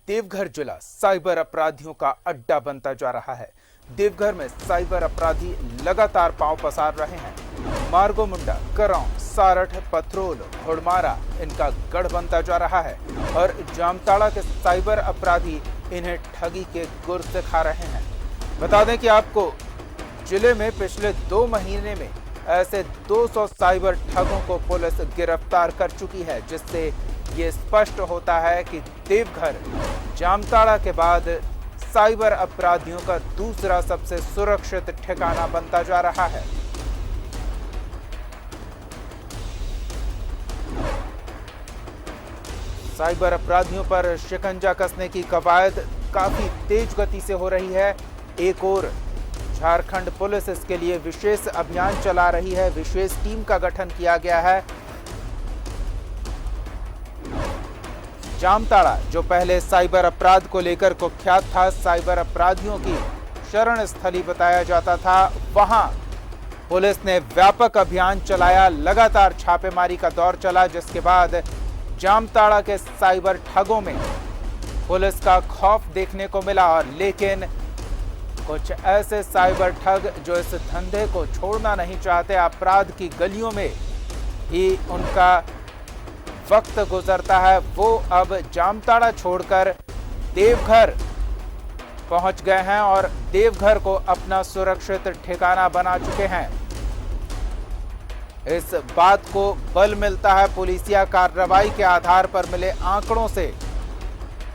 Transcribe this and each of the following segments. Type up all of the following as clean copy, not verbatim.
देवघर जिला साइबर अपराधियों का अड्डा बनता जा रहा है। देवघर में साइबर अपराधी लगातार पांव पसार रहे हैं। मार्गो मुंडा, करौं, सारठ, पथरोल, घोड़मारा इनका गढ़ बनता जा रहा है और जामताड़ा के साइबर अपराधी इन्हें ठगी के गुर से खा रहे हैं। बता दें कि आपको जिले में पिछले 2 महीने में ऐसे 200 साइबर ठगों को पुलिस गिरफ्तार कर चुकी है, जिससे ये स्पष्ट होता है कि देवघर जामताड़ा के बाद साइबर अपराधियों का दूसरा सबसे सुरक्षित ठिकाना बनता जा रहा है। साइबर अपराधियों पर शिकंजा कसने की कवायद काफी तेज गति से हो रही है। एक और झारखंड पुलिस इसके लिए विशेष अभियान चला रही है। विशेष टीम का गठन किया गया है। जामताड़ा जो पहले साइबर अपराध को लेकर कुख्यात था, साइबर अपराधियों की शरण स्थली बताया जाता था, वहां पुलिस ने व्यापक अभियान चलाया। लगातार छापेमारी का दौर चला, जिसके बाद जामताड़ा के साइबर ठगों में पुलिस का खौफ देखने को मिला। और लेकिन कुछ ऐसे साइबर ठग जो इस धंधे को छोड़ना नहीं चाहते, अपराध की गलियों में ही उनका वक्त गुजरता है, वो अब जामताड़ा छोड़कर देवघर पहुंच गए हैं और देवघर को अपना सुरक्षित ठिकाना बना चुके हैं। इस बात को बल मिलता है पुलिसिया कार्रवाई के आधार पर मिले आंकड़ों से।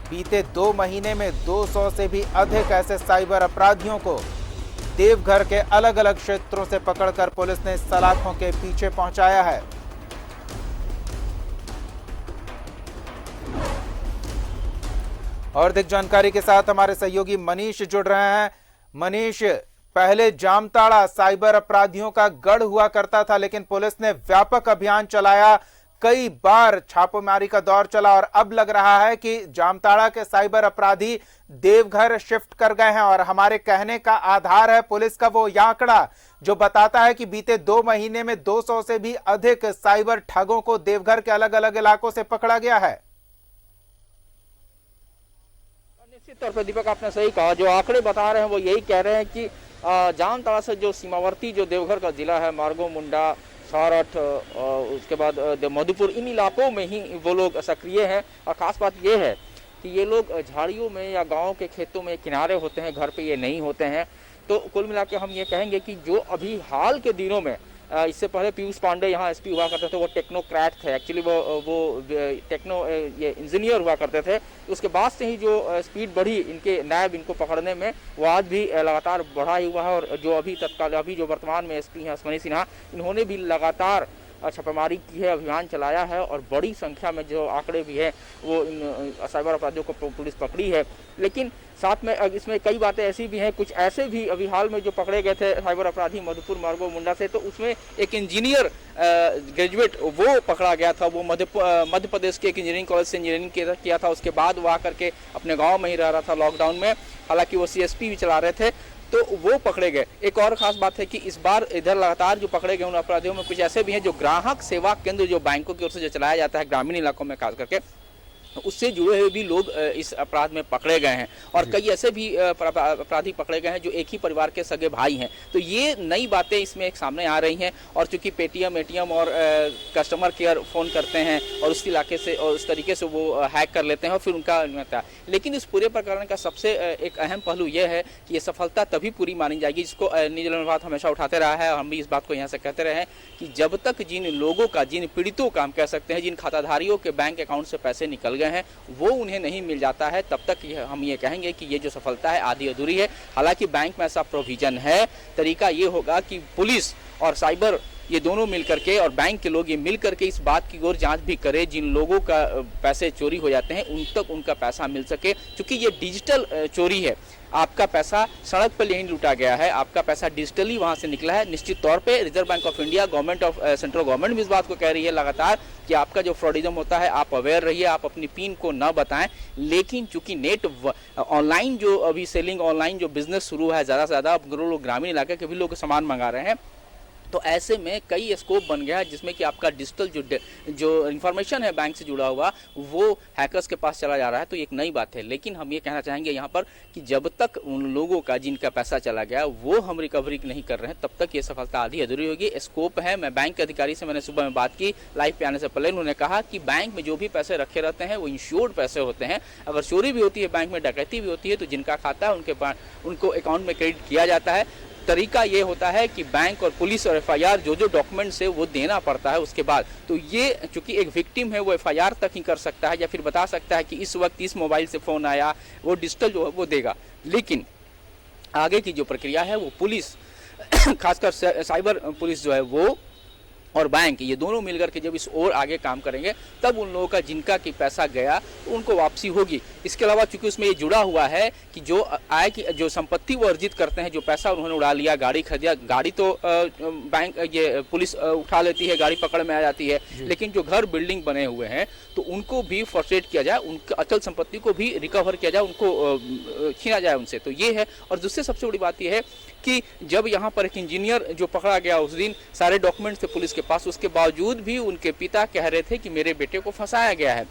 बीते 2 महीने में 200 से भी अधिक ऐसे साइबर अपराधियों को देवघर के अलग अलग क्षेत्रों से पकड़कर पुलिस ने सलाखों के पीछे पहुंचाया है। और अधिक जानकारी के साथ हमारे सहयोगी मनीष जुड़ रहे हैं। मनीष, पहले जामताड़ा साइबर अपराधियों का गढ़ हुआ करता था, लेकिन पुलिस ने व्यापक अभियान चलाया, कई बार छापेमारी का दौर चला और अब लग रहा है कि जामताड़ा के साइबर अपराधी देवघर शिफ्ट कर गए हैं। और हमारे कहने का आधार है पुलिस का वो आंकड़ा जो बताता है कि बीते 2 महीने में 200 से भी अधिक साइबर ठगों को देवघर के अलग अलग इलाकों से पकड़ा गया है। निश्चित तौर पर दीपक, आपने सही कहा। जो आंकड़े बता रहे हैं वो यही कह रहे हैं कि जामताड़ा से जो सीमावर्ती जो देवघर का जिला है, मार्गो मुंडा, सारठ, उसके बाद मधुपुर, इन इलाकों में ही वो लोग सक्रिय हैं। और खास बात ये है कि ये लोग झाड़ियों में या गांव के खेतों में किनारे होते हैं, घर पे ये नहीं होते हैं। तो कुल मिला के हम ये कहेंगे कि जो अभी हाल के दिनों में, इससे पहले पीयूष पांडे यहाँ एसपी हुआ करते थे, वो टेक्नोक्रेट थे, एक्चुअली वो ये इंजीनियर हुआ करते थे। उसके बाद से ही जो स्पीड बढ़ी इनके नैब इनको पकड़ने में, वो आज भी लगातार बढ़ा ही हुआ है। और जो अभी जो वर्तमान में एसपी हैं अश्वनी सिन्हा, इन्होंने भी लगातार छापेमारी की है, अभियान चलाया है और बड़ी संख्या में जो आंकड़े भी हैं वो इन साइबर अपराधियों को पुलिस पकड़ी है। लेकिन साथ में इसमें कई बातें ऐसी भी हैं, कुछ ऐसे भी अभी हाल में जो पकड़े गए थे साइबर अपराधी मधुपुर, मार्गो मुंडा से, तो उसमें एक इंजीनियर ग्रेजुएट वो पकड़ा गया था। वो मध्य प्रदेश के एक इंजीनियरिंग कॉलेज से इंजीनियरिंग किया था। उसके बाद वो आकर के अपने गाँव में ही रह रहा था लॉकडाउन में, हालांकि वो CSP भी चला रहे थे, तो वो पकड़े गए। एक और खास बात है कि इस बार इधर लगातार जो पकड़े गए उन अपराधियों में कुछ ऐसे भी हैं जो ग्राहक सेवा केंद्र जो बैंकों की ओर से जो चलाया जाता है ग्रामीण इलाकों में खास करके, उससे जुड़े हुए भी लोग इस अपराध में पकड़े गए हैं। और कई ऐसे भी अपराधी पकड़े गए हैं जो एक ही परिवार के सगे भाई हैं। तो ये नई बातें इसमें एक सामने आ रही हैं। और चूंकि पेटीएम, ATM और कस्टमर केयर फ़ोन करते हैं और उस इलाके से और उस तरीके से वो हैक कर लेते हैं और फिर उनका मिलता है। लेकिन इस पूरे प्रकरण का सबसे एक अहम पहलू यह है कि ये सफलता तभी पूरी मानी जाएगी, जिसको नीलम बात हमेशा उठाते रहा है और हम भी इस बात को यहाँ से कहते रहे हैं कि जब तक जिन लोगों का, जिन पीड़ितों का हम कह सकते हैं, जिन खाताधारियों के बैंक अकाउंट से पैसे निकल गए हैं वो उन्हें नहीं मिल जाता है, तब तक हम ये कहेंगे कि ये जो सफलता है आधी अधूरी है। हालांकि बैंक में ऐसा प्रोविजन है। तरीका ये होगा कि पुलिस और साइबर ये दोनों मिल करके और बैंक के लोग ये मिल करके इस बात की ओर जांच भी करें, जिन लोगों का पैसे चोरी हो जाते हैं उन तक उनका पैसा मिल सके। क्योंकि ये डिजिटल चोरी है, आपका पैसा सड़क पर नहीं लूटा गया है, आपका पैसा डिजिटली वहां से निकला है। निश्चित तौर पे reserve bank of India, central government भी इस बात को कह रही है लगातार कि आपका जो फ्रॉडिज्म होता है आप अवेयर रहिए, आप अपनी पिन को न बताएं। लेकिन चूंकि नेट ऑनलाइन जो अभी सेलिंग, ऑनलाइन जो बिजनेस शुरू है ज़्यादा से ज़्यादा, लोग ग्रामीण इलाके के भी लोग सामान मंगा रहे हैं, तो ऐसे में कई स्कोप बन गया है जिसमें कि आपका डिजिटल जो इन्फॉर्मेशन है बैंक से जुड़ा हुआ वो हैकर्स के पास चला जा रहा है। तो एक नई बात है, लेकिन हम ये कहना चाहेंगे यहाँ पर कि जब तक उन लोगों का जिनका पैसा चला गया वो हम रिकवरी नहीं कर रहे हैं तब तक ये सफलता आधी अधूरी होगी। स्कोप है। मैं बैंक के अधिकारी से मैंने सुबह में बात की लाइव पे आने से पहले, उन्होंने कहा कि बैंक में जो भी पैसे रखे रहते हैं वो इंश्योर्ड पैसे होते हैं। अगर चोरी भी होती है, बैंक में डकैती भी होती है, तो जिनका खाता है उनको अकाउंट में क्रेडिट किया जाता है। तरीका ये होता है कि बैंक और पुलिस और एफआईआर जो डॉक्यूमेंट्स है वो देना पड़ता है उसके बाद। तो ये चूंकि एक विक्टिम है वो एफआईआर तक ही कर सकता है या फिर बता सकता है कि इस वक्त इस मोबाइल से फोन आया, वो डिजिटल जो है वो देगा। लेकिन आगे की जो प्रक्रिया है वो पुलिस खासकर साइबर पुलिस जो है वो और बैंक ये दोनों मिलकर के जब इस और आगे काम करेंगे तब उन लोगों का जिनका कि पैसा गया तो उनको वापसी होगी। इसके अलावा चूंकि उसमें ये जुड़ा हुआ है कि जो आय की जो संपत्ति वो अर्जित करते हैं, जो पैसा उन्होंने उड़ा लिया, गाड़ी खरीदा, गाड़ी तो बैंक ये पुलिस उठा लेती है, गाड़ी पकड़ में आ जाती है, लेकिन जो घर बिल्डिंग बने हुए हैं तो उनको भी फर्स्टेड किया जाए, उनकी अचल संपत्ति को भी रिकवर किया जाए, उनको छीना जाए उनसे। तो ये है। और दूसरी सबसे बड़ी बात यह है कि जब यहाँ पर एक इंजीनियर जो पकड़ा गया उस दिन सारे डॉक्यूमेंट्स थे पुलिस के पास, उसके बावजूद भी उनके पिता कह रहे थे कि मेरे बेटे को फंसाया गया है।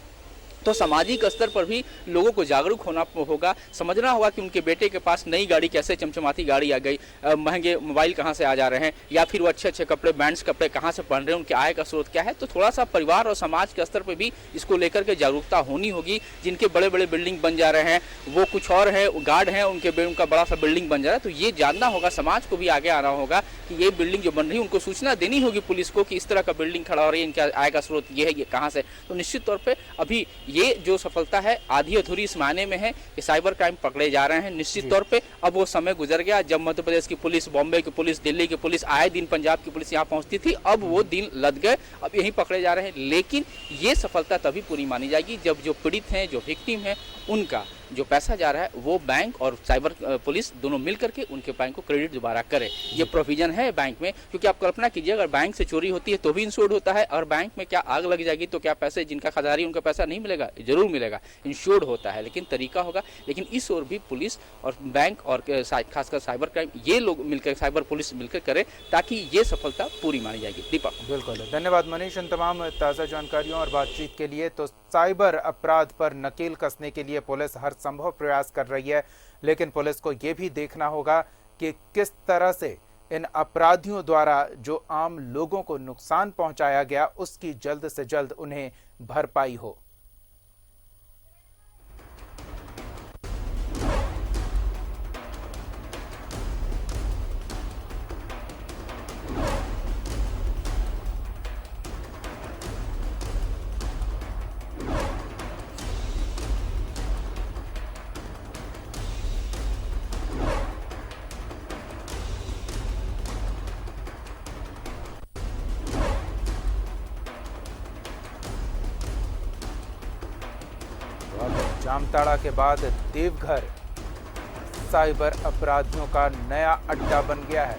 तो सामाजिक स्तर पर भी लोगों को जागरूक होना होगा, समझना होगा कि उनके बेटे के पास नई गाड़ी कैसे चमचमाती गाड़ी आ गई, महंगे मोबाइल कहाँ से आ जा रहे हैं, या फिर वो अच्छे अच्छे कपड़े ब्रांड्स कपड़े कहाँ से पहन रहे हैं, उनके आय का स्रोत क्या है। तो थोड़ा सा परिवार और समाज के स्तर पर भी इसको लेकर के जागरूकता होनी होगी। जिनके बड़े बड़े बिल्डिंग बन जा रहे हैं वो कुछ और है, गार्ड हैं, उनका बड़ा सा बिल्डिंग बन जा रहा है। तो ये जानना होगा, समाज को भी आगे आना होगा कि ये बिल्डिंग जो बन रही है उनको सूचना देनी होगी पुलिस को कि इस तरह का बिल्डिंग खड़ा हो रही है, इनका आय का स्रोत ये है, ये कहाँ से। तो निश्चित तौर पर अभी ये जो सफलता है आधी अधूरी इस मायने में है कि साइबर क्राइम पकड़े जा रहे हैं। निश्चित तौर पे अब वो समय गुजर गया जब मध्य प्रदेश की पुलिस, बॉम्बे की पुलिस, दिल्ली की पुलिस, आए दिन पंजाब की पुलिस यहाँ पहुंचती थी। अब वो दिन लद गए, अब यहीं पकड़े जा रहे हैं। लेकिन ये सफलता तभी पूरी मानी जाएगी जब जो पीड़ित हैं, जो विक्टिम है, उनका जो पैसा जा रहा है वो बैंक और साइबर पुलिस दोनों मिलकर के उनके बैंक को क्रेडिट दोबारा करे। ये प्रोविजन है बैंक में, क्योंकि आप कल्पना कीजिए अगर बैंक से चोरी होती है तो भी इंश्योर्ड होता है, और बैंक में क्या आग लग जाएगी तो क्या पैसे जिनका खजारी उनका पैसा नहीं मिलेगा? जरूर मिलेगा, इंश्योर्ड होता है। लेकिन तरीका होगा। लेकिन इस ओर भी पुलिस और बैंक और खासकर साइबर क्राइम ये लोग मिलकर, साइबर पुलिस मिलकर करे ताकि ये सफलता पूरी मानी जाएगी। दीपक। बिल्कुल, धन्यवाद मनीष इन तमाम ताज़ा जानकारियों और बातचीत के लिए। तो साइबर अपराध पर नकेल कसने के लिए पुलिस हर संभव प्रयास कर रही है, लेकिन पुलिस को ये भी देखना होगा कि किस तरह से इन अपराधियों द्वारा जो आम लोगों को नुकसान पहुंचाया गया उसकी जल्द से जल्द उन्हें भरपाई हो। जामताड़ा के बाद देवघर साइबर अपराधियों का नया अड्डा बन गया है।